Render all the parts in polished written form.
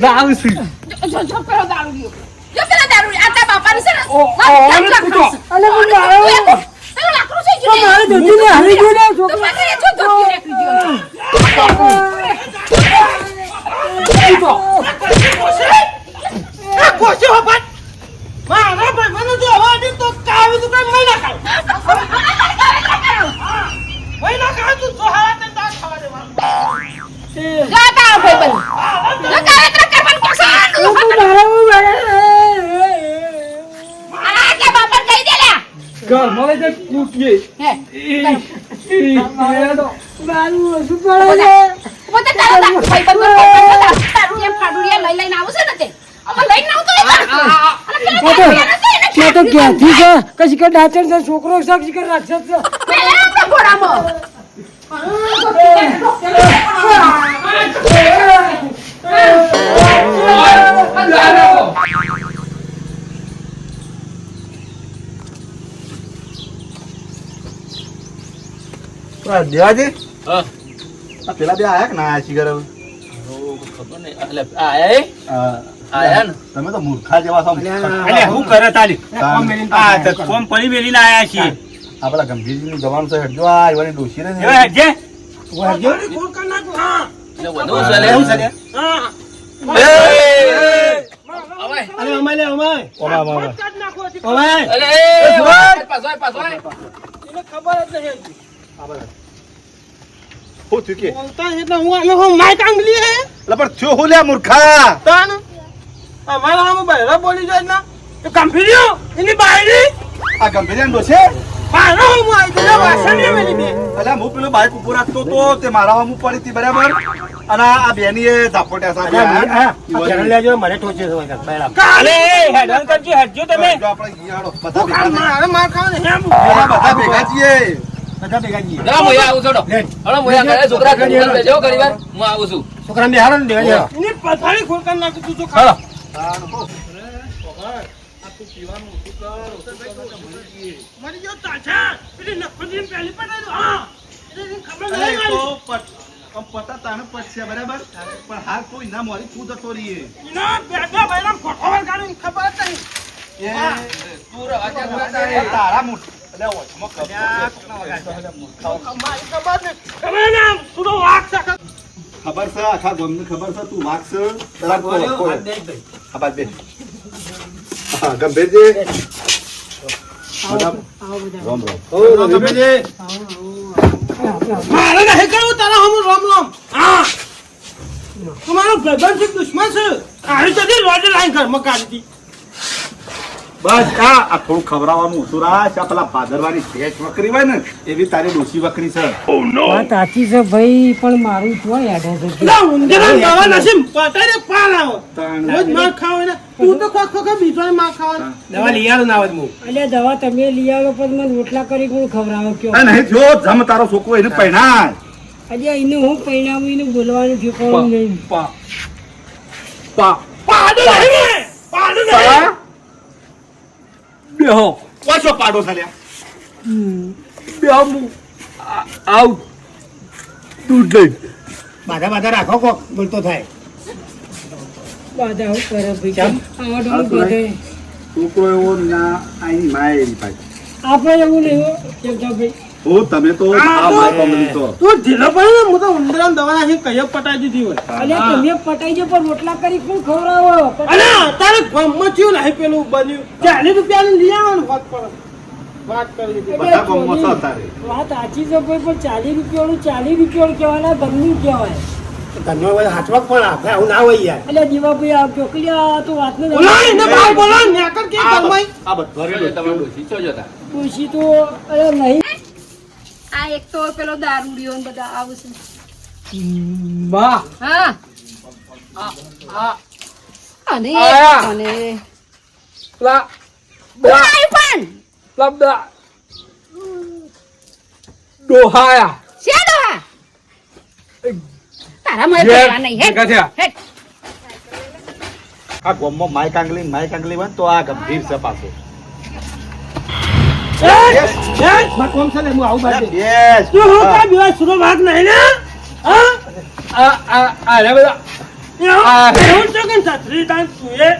લાવશું જો પેલો દારૂડિયો જો પેલા દારૂડિયો આટા બાપાની છે ને અલે હું લાવ્યો પેલો લાકડું છે જો મારે જલ્દી હારી ગયો ને તો પાછળ જો ધોકી રાખી દો આ કોશી હો ભાઈ મારા ભાઈ મને જો હવા દે તો કાવી તો કઈ મહિના ખાવ મહિના ખાવ તું તો હવા તે દાસ ખાવા દે જાતા ભાઈ બન જો કાવે તર કરવાનું કોશી આ કે બાપા કહી દે લે ઘર મળે તે કૂટીએ હે મારું શું પડે પોતે તારા ભાઈ બન તારું એમ ફાડુડિયા લઈ લઈને આવું છે ને તે અમે લઈને આવતો મેં તો ક્યાંથી છે કશી કે ડાચર છે છોકરો છે કશી કે રાક્ષસ છે પેલા આપણા ઘોડામાં દેવાજી હા પેલા બે આયા કે ના આયા શિખર ખબર નહીં એટલે આયા ને તમે તો મૂર્ખા જેવા છો અલે હું કરે તારી આ તો કોમ પડી મેલીને આયા છીએ આ પેલા ગંભીરજી નું જવાનું છે હેડજો આ એવાની ડોશી ને હવે હટજે વરજો કોણ કર નાખ હા એટલે વધુ ચાલે હા અરે અમાય લે અમાય ઓમા અમાય અલે પાછો એને ખબર જ નહીં હું થયું કે બોલતા એટલે હું આને હું માઈક આંગલી હે એટલે પણ થયો હું લ્યા મૂર્ખા તાન અમારા આમ બહેરા બોલી જાય ના તો કંપનીઓ એની બાયરી આ ગંભીરિયા ડોશે પાનો હું આઈ દે વાસણ મેલી દે એટલે હું પેલો બાઈક ઉપર રાખતો તો તે મારા હું પડી હતી બરાબર અને આ બેની એ ઝાપોટ્યા સાથે લેજો મને ટોચે છે બહેરા કાલે હેડલ કરજો હટજો તમે આપણે ગિયાડો બધા ભેગા થઈએ. મારે માર ખાવા ને બધા ભેગા છીએ બધા ભેગા જઈએ ના મોયા આવું છોડો હળો મોયા કરે છોકરા ઘણી બેજો ઘણી વાર હું આવું છું છોકરા ને હારો ને દેવા એની પથારી ખોલ કરી નાખું તું તો ખા મરી ગયો તાછા પેલી નખોજી પહેલી પડાયો હા એને ખબર અરે નહીં તો પતા તાને પછે બરાબર પણ હાલ કોઈ ના મોરી કૂદ હતો રીએ ના બેઠા બૈરામ ખોખોવર ગાડીને ખબર જ નહીં એ તું રવા તારા મુઠ એટલે ઓછમાં મારી ખબર નહીં ખબર ના તું તો વાઘ સખત ખબર છે આખા ગામને ખબર છે તું વાઘ છે તારા કોઈ આ બાદ બે હા ગંભીરજી રામ રામ ગંભીરજી મારે નહીં કરવું તારા હમ રામ રામ હા તમારો ભાઈબંધ છે દુશ્મન છે આરી તો રોડ લાઈન ઘર માં કાઢી બસ આ થોડું ખવડાવવાનું ઓછું રાખ આ પેલા ભાદરવાની શેઠ વકરી હોય ને એવી તારી ડોસી વકરી છે વાત સાચી છે ભાઈ પણ મારું શું યાદ છે ના ઊંધેરા દવા નસીબ પતારે પાર આવો રોજ માર ખાવ ને તું તો કોક કોક બીજો માર ખાવ દવા લઈ આવ ના આવત મુ એટલે દવા તમે લઈ આવો પણ મને રોટલા કરી કોણ ખવડાવો કયો આ નહીં જો જમ તારો છોકરો એને પહેણાય અજે એને હું પરિણામ એને બોલવાનું ઠેકાણું નહીં પાડો નહીં પાડો નહીં બેહો ઓછો પાડો ચાલ્યા બેહો આવ તું જઈ બાધા બાધા રાખો કોક બોલતો થાય બાધા હું કરે ભાઈ આવડું બધે છોકરો એવો ના આની માય એની પાછી આપણે એવું નહીં હો કેતા ભાઈ ઓ તમે તો આ માય કોમલી તો તું ઢીલો પડે ને હું તો ઊંધેરા દવા નાખી કઈ પટાઈ દીધી હોય અલે તમે પટાઈ જો પણ રોટલા કરી કોણ ખવડાવો અલે તારે ગમમાં ચિયું નહીં પેલું બન્યું 40 રૂપિયાનું લઈ આવવાનું વાત કરી બધા કોમો છો તારે વાત સાચી છે ભાઈ પણ 40 રૂપિયાનું કહેવાના ધનનું કહેવાય ધન્યવાદ હાથમાં પણ આપણે આવું ના હોય યાર એટલે દીવાભાઈ આ ચોકલી આ તો વાત ને બોલો એને ભાઈ બોલો નેકર કે ગરમાઈ આ બધા તમારું ડોસી છો જતા ખુશી તો અરે નહીં આ એક તો પેલો દારૂડિયો ને બધા આવું છે બા હા આ અને આયા. અને લા કોણ આવ્યું પણ લબડા ડોહાયા છે દોહા તારા મને જે કહેવા નહીં હેડ ગધ્યા. હેડ આ ગોમમાં માય કાંગલી હોય તો આ ગંભીર છે પાછો બા કોમ છે ને હું આવું બાજુ બેસ તું હું કા બીવા સુરો ભાગ નહીં ને હા આ રે બધા એવું છે કે છત્રી તાન તું એ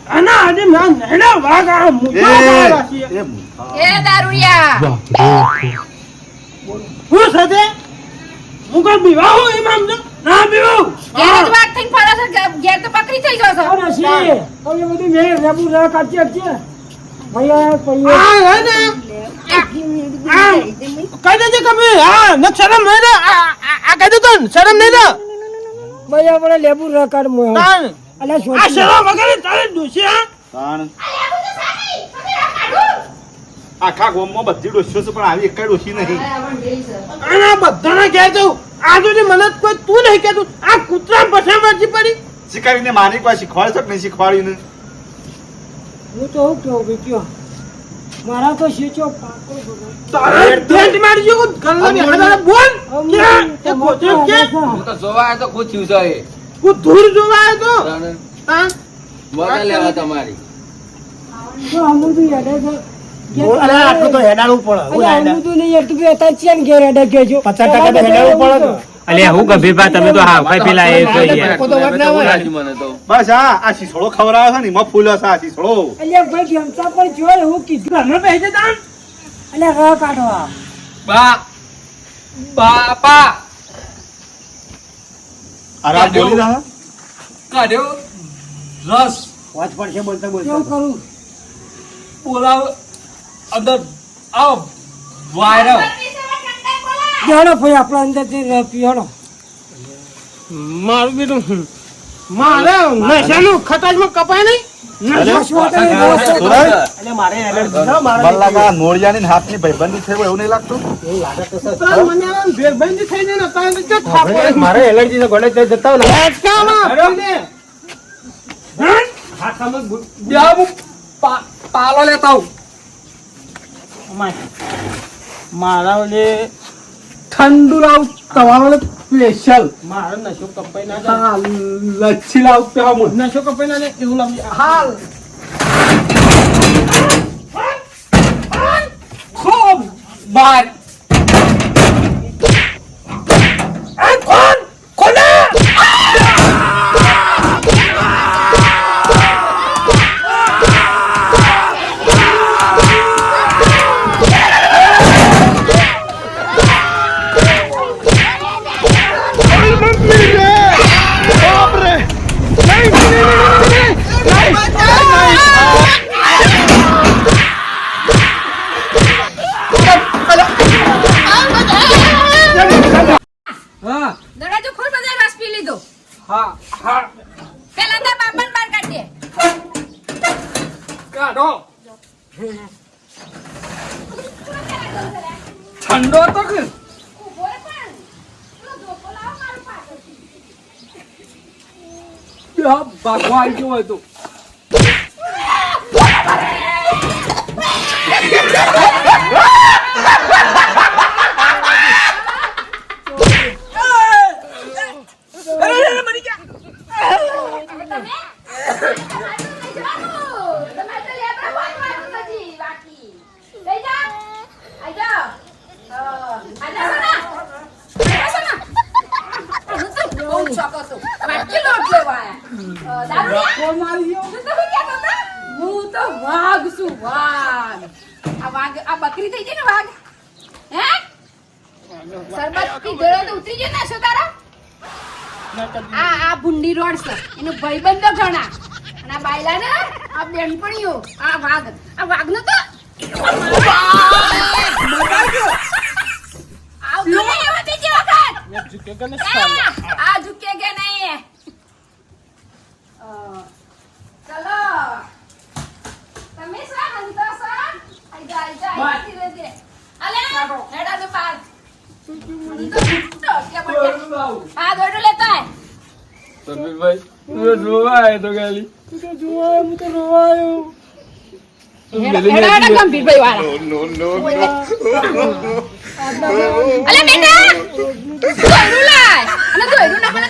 આના આજે મેં નહેડા વાઘ આ મૂઠા વાળા છે. એ દારૂડિયા હું સાથે હું કોઈ બીવા હું એમ સમજો ના બીવું ઘેર જ વાત થઈને ફરે છે ઘેર તો પકડી થઈ ગયો છો અરે શી હવે બધું મેં રેબુ રે કાચી છે ભૈયા પૈયા હા હે ને હા કહી દેજે કભી હા ન શરમ નહીં ને આ કહી દેતો ને શરમ નહીં ને ભૈયા મને લેબુ રે કાઢ મો તાણ અલે આ છોડી શરમ વગર તારે દોશી હા તાણ આખા ગામમાં બધી ડોસીઓ છે પણ આવી એક ડોસી નહીં આના બધાને કહે તો આ સુધી મને કોઈ તું નહીં કહેતું આ કૂતરા પછા મરજી પડી શીખવાડીને માની કોઈ શીખવાડે છે કે નહીં શીખવાડ્યું ને હું તો હું કહું કે કયો મારા તો શીચો પાકો ભગવાન તારે ટેન્ટ મારી જો ગલ્લા બેઠા બોલ કે એ કોચો કે હું તો જોવા આવ્યો તો ખુદ થયું છે એ. હું દૂર જોવા આવ્યો તો તાણે તાણ મજા લેવા તમારી તો હમું તો યાદ છે અરે આટલું તો હેડાડવું પડે હું અરે હમું તો નહીં યાર તું બે હતા છે ને ઘેર હેડે કેજો 50% તો હેડાડવું પડે ને. અલે હું ગભીરભા તમે તો હા ભાઈ પેલા એ તો યાર તો વાત ના હોય. મને તો બસ આ શીસોડો ખવડાવે છે ને એમાં ફૂલ હશે આ શીસોડો અલ્યા ભાઈ ગમતા પણ જોય હું કીધું ઘરમાં બેસી જા તાણ અલ્યા ર કાઢવા બાપા અરે આ બોલી રહ્યા કાઢ્યો રસ વાત પડશે બોલતા કેવું કરું બોલાવ અંદર આવ વાયરો જાણો ભાઈ આપણા અંદરથી પીવાનો મારું બેટું મારે નશાનું ખટાજમાં કપાય નહીં મારે એલર્જી છે મારે મલ્લાકા નોળિયાની હાથની ભાઈબંધી થઈ હોય એવું નહીં લાગતું મને આમ ભેરબંધી થઈ જાય ને તારે તો થાપો મારે એલર્જી છે ગોળે જતા ને પાલો લેતા આવું મારા ઓલે ઠંડુ લાવ તમારો સ્પેશિયલ મારો નશો કપાઈ ના જાય લચ્છી લાવ નશો કપાઈ ના જાય એવું લાવ હાલ ખૂબ બાર કોણ કોને દરવાજો ખોલ બધા રસ પી લીધો હા હા પેલા તો બાપન બાર કાઢ દે કાઢો ઠંડો તો કે ઉભો રે પણ પેલો ધોકો લાવ મારું પાછળથી ભગવાન કેવો હોય તો બકરી થઈ ગઈ ને વાઘ હે સરબત થી ગળો તો ઉતરી ગયો ને શું તારા આ ભુંડી રોડ છે એનો ભાઈબંધો ઘણા અને આ બાયલા ને આ બેનપણીઓ આ વાઘ નો તો આ ઝુકેગે નહીં ચલો તમે સા હંતો સા આઈ જા ધીરે ધીરે અલે હેડા તો પાર હા દોડો લેતા હે સમીરભાઈ તું જોવા આવ્યો તો ગાલી તું તો જોવા હું તો રોવાયો હેડા ગંભીરભાઈ વાળા અલે બેટા દોડું લાય અને દોડું ના મને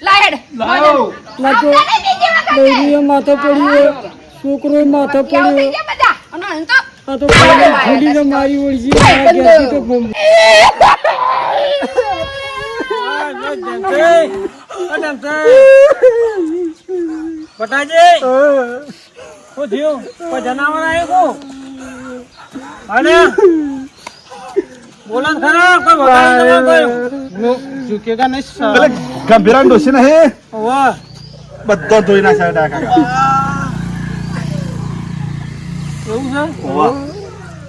લાય હેડ લાગો દોરીએ માથે પડ્યો છોકરો માથે પડ્યો બધા અને અહીં તો આ તો ખોલીને મારી ઓળજી આ ગેસી તો બોમ્બ બટાજી શું થયું કોઈ જનાવર આવ્યું અરે બોલો ને ખરા કોઈ ઝુકેગા નહીં પેલે ગંભીરા ડોસી નહીં વાહ બધો ધોઈ નાખ્યા ડાકા એવું છે વાહ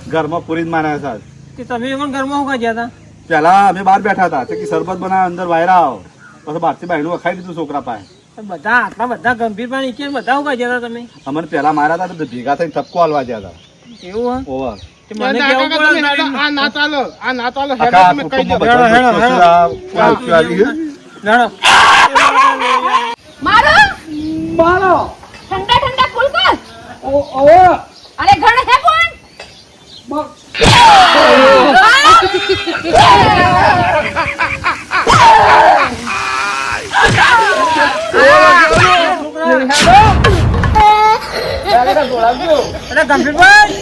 ઘરમાં પૂરી જ માર્યા સાહેબ કે તમે પણ ઘરમાં શું ગયા હતા પેલા અમે બહાર બેઠા હતા કે શરબત બનાવ અંદર વાયરા આવો પછી બહારથી બાયણું ખાઈ દીધું છોકરા પાસે બધા આટલા બધા ગંભીર પાણી કે બધા શું ગયા હતા તમે અમને પેલા માર્યા હતા તો ભેગા થઈને ટપકો હાલવા ગયા હતા એવું ઓવા હા મને કેવું પડે આ ના ચાલો આખા કુટુંબમાં બધા પાલકી આવી છે. મારો મારો ઠંડા ઠંડા ફૂલ કર ઓવે અરે ઘણ હે કોણ અરે ગંભીરભાઈ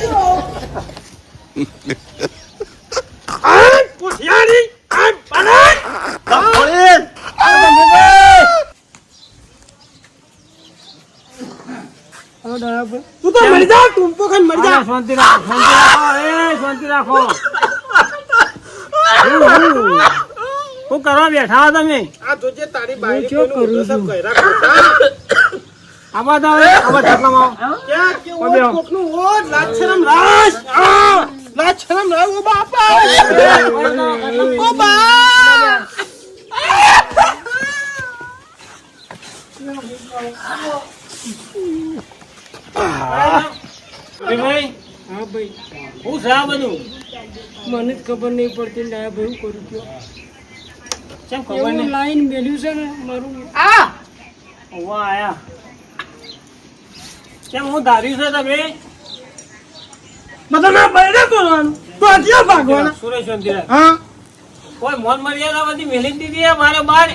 પૂછ્યાની આ પાનન તું તો મરી જા તું તો ખાઈ મરી જા શાંતિ રાખો શાંતિ રાખો શું કરવા બેઠા તમે હું શું કરું છું આમાં તો હવે આમાં ઢાકલામાં ભાઈ હા ભાઈ શું છે આ બધું મને જ ખબર નહીં પડતી ના ભાઈ હું કરું છું કેમ ખબર એવું નહીં લાઈન મેલ્યું છે ને મારું આ વાહ આયા કેમ હું ધાર્યું છે તમે બધાના બૈરે કરવાનું તો અત્યારે ભાગવાના સુરેશ વંતીરાજ હા કોઈ મોન મર્યાદા બધી મેલી જ દીધી મારે બાર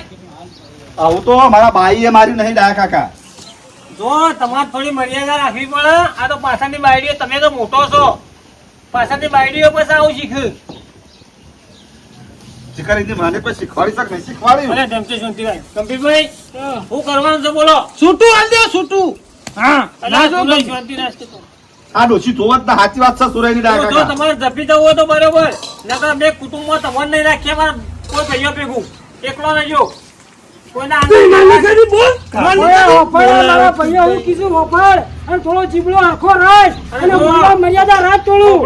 આવું તો મારા બાઈએ માર્યું નહીં ડાયા કાકા જો તમારે થોડી મર્યાદા રાખવી પડે આ તો પાછળની બાયડીઓ તમે તો મોટો છો પાછળની બાયડીઓ પછી આવું શીખ્યું શીખવાડી મને કોઈ શીખવાડી શક નહીં શીખવાડ્યું અરે ધમતી શાંતિભાઈ ગંભીરભાઈ શું કરવાનું છે બોલો છૂટું હાલ દે છૂટું હા અલા સુરેશ શાંતિરાજ કે તો. આ ડોશી જોવત ના સાચી વાત છે સુરાઈ ની ડાયા જો કાકા તમારે જપી જવું હોય તો બરોબર નકર બે કુટુંબમાં તમને નહીં રાખીએ મારે કોઈ ભાઈઓ ભેગું એકલો નહીં જો કોઈના મારા ભાઈઓ હું કીધું વફાડ અને થોડો જીબડો આખો રાખ અને બોલવા મર્યાદા રાખ થોડું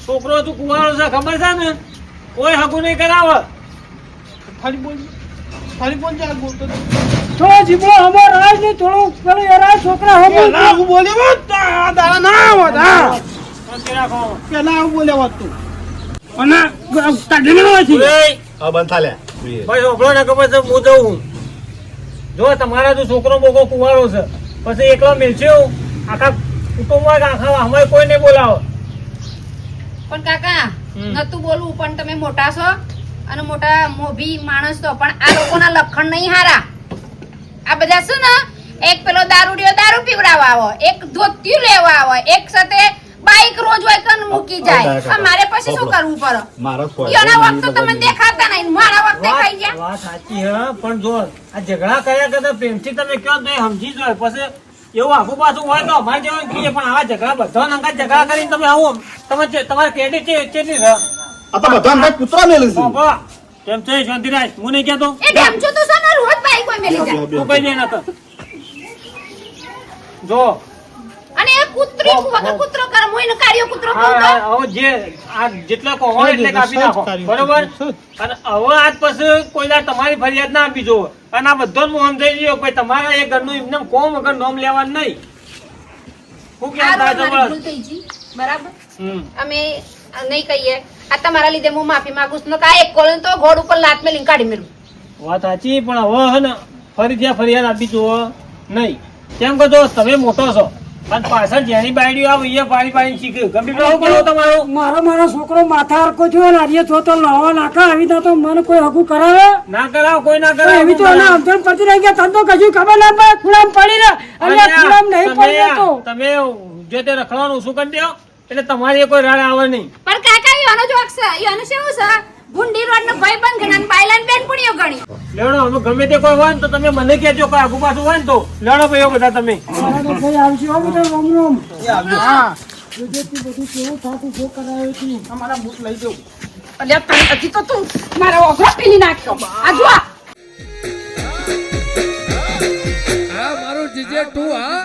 છોકરો તું કુવારો છે ખબર છે ને કોઈ હગું નહીં કરાવે થોડો જીબડો હમો રાખ ને થોડું પેલો એરા છોકરા હમો શાંતિ રાખો ઓય, હા બંધ થાલે ભાઈ હોભળો ને ખબર છે હું જઉં છું. જો તમારા જો છોકરો બોકો કુવારો છે પછી એકલો મિલશે આખા કુટુંબમાં આખા અમે કોઈ નહીં બોલાવો પણ કાકા નતું બોલવું પણ તમે મોટા છો અને મોટા મોભી માણસ તો પણ આ લોકોના લખણ નહીં હારા આ બધા શું ને એક પેલો દારૂડિયો દારૂ પીવડાવવા આવો એક ધોતિયું લેવા આવો એક સાથે બાઈક રોજ હોય કન મૂકી જાય આ મારે પછી શું કરવું પડે મારો ઈયોના વખત તો તમને દેખાતા નહીં મારા વખતે ખાઈ ગયા વાત સાચી હે પણ જો આ ઝઘડા કર્યા કરતા પ્રેમથી તમે કહો તો એ સમજી જાય પછી એવું આખું પાછું હોય તો અમારે જેવું કહીએ પણ આવા ઝઘડા બધા નંગા ઝઘડા કરીને તમે આવો તમારે ક્રેડિટ કેટલી છે આ તો બધા અંદર કૂતરા મેલે છે બાપા, કેમ છે શાંતિરાજ હું નહીં કહેતો એ ડેમચો તો છે ને રોજ બાઈક હોય મેલી જાય તું કઈ દે નતો જો અને એ કૂતરી વગર કૂતરો કર મોઈનો કાર્યો કૂતરો કહું તો હવે જે આ જેટલા કહો હોય એટલે કાપી નાખો બરોબર અને હવે આજ પછી કોઈ દાડ તમારી ફરિયાદ ના આપી જોવો અને આ બધો હું સમજાઈ ગયો ભાઈ તમારા એ ઘરનું એમને કોમ વગર નોમ લેવાનું નહીં શું આ કહેતા રોજ મારી ભૂલ થઈ ગઈ બરાબર અમે નહીં કહીએ આ તમારા લીધે હું માફી માંગુ છું કે આ એક કોલન તો ઘોડ ઉપર લાત મેલીને કાઢી મેલું વાત સાચી પણ હવે હે ને ફરીથી આ ફરિયાદ આપી જોવો નહીં કેમ કે જો તમે મોટો છો અને પાછળ જેની બાયડીઓ આવે એ પાણી પાણી શીખ્યું ગંભીર શું કરો તમારું મારો છોકરો માથા હરકો થયો ને આજે તો લાવા નાખા આવી તો મને કોઈ હગું કરાવે ના કરાવો કોઈ ના એવી તો કરાવો એના સમજણ પડતી રહી ગયા તને તો કશું ખબર ના પડે ખુલામ પડી ને અને આ ખુલામ નહીં પડી તો તમે જે તે રખડવાનું શું કરી દો એટલે તમારી કોઈ રાડ આવે નહીં પણ કાકા ઈવાનો જોક છે ઈવાનો શું છે ભૂંડી રોડ નો ભાઈબંધ ગણા અને બાયલાન બેનપણીઓ ગણી. લેવડો અમે ગમે તે કોઈ હોય ને તો તમે મને કહેજો કોઈ આગુ પાછું હોય ને તો લેવડો ભાઈઓ બધા તમે મારા તો ભાઈ આવશે હો બધા રોમ રોમ હા જોજેથી બધું કેવું થાતું જો કરાયું હતી અમારા બૂટ લઈ જાઓ. અલ્યા તને હજી તો તું મારો ઓઘરો પીલી નાખ્યો. આ જો આ મારું જીજે તું હા